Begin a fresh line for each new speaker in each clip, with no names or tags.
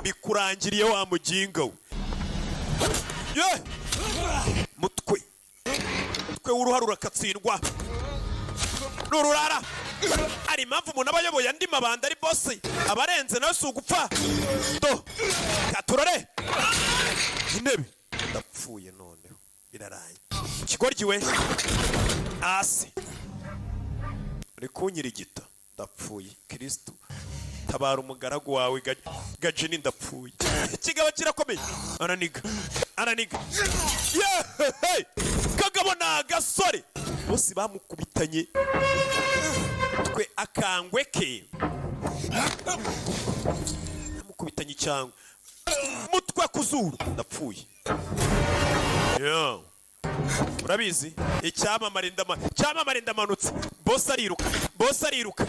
bikurangiriye wa muginga we. Ye mutwe w'uruhara urakatsindwa n'ururara. Ari impamvu umuntu aba ayoboye andi mabanda ari bosi abarenze nawe si ugupfa. Do katurore intebe ndapfuye noneho biraraye. Ikigoryi we asi uri kunyirigita ndapfuye. Kristo tabara umugaragu wawe Gajini ndapfuye. Ikigabo kirakomeye araniga hey! Kagabo na agasore bose bamukubitanye twe akangwe ke bamukubitanye cyangwa mutwe kuzuru ndapfuye. Yo urabizi icyamamare ndamanutse. Boss ariruka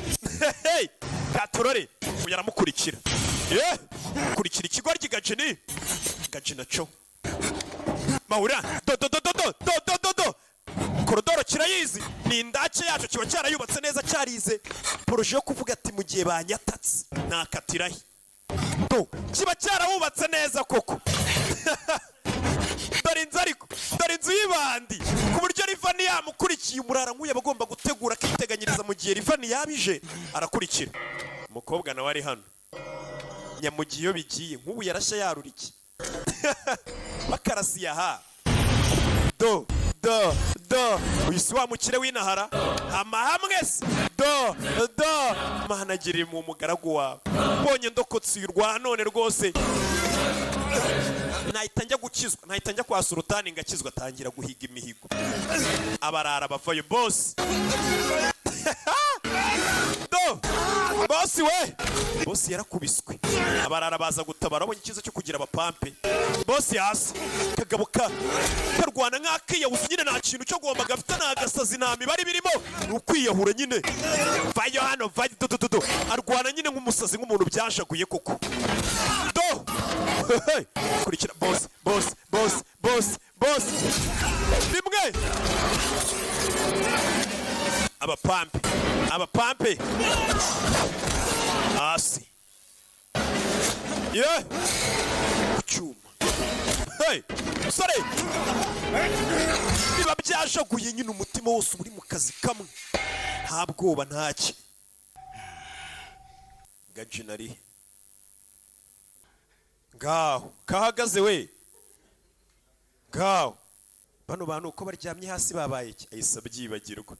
hey! Katurore yaramukurikira. Kurikira ikigoryi Gajini cyo mahura do korodoro kirayizi. Ni indake yacu kiba cyarayubatse neza cyarize poroje yo kuvuga ati mu gihe banyatatse nakatirahe. Do kiba cyarahubatse neza koko. Dore inzu y'ibandi ku buryo Rivani yamukurikiye umurara nk'uyu abagomba gutegura akiteganyiriza mu gihe Rivani yabije arakurikira. Umukobwa nawe ari hano nyamugiye iyo bigiye nk'ubu yarashya yaruriki bakarasiye aha. Do uyu si wa mukire w'inahara amahamwe se. Do mahanagiriye mu mugaragu wawe mbonye ndokotse urwa none rwose nahita njya gukizwa, nahita njya kwa Sultani ngakizwa. Atangira guhiga imihigo abarara bavayo. Boss do boss we boss yarakubiswe abarara baza gutabara abonye ikiza cyo kugira abapampe. Boss hasi kagabo karwana nk'akiyawuzi nyine nta kintu cyo gomba gafite n'agasazi nta mibare birimo ukwiyahura nyine. Vayo hano do arwana nyine nk'umusazi nk'umuntu byashaguye koko. Do kurikira boss rimwe abapampe hasi kucyuma. Hey musore biba byashaguye nyine umutima wose uri mu kazi kamwe nta bwoba ntaki. Gajinari ngaho kahagaze we ngaho bano bantu uko baryamye hasi babaye iki ahise abyibagirwa.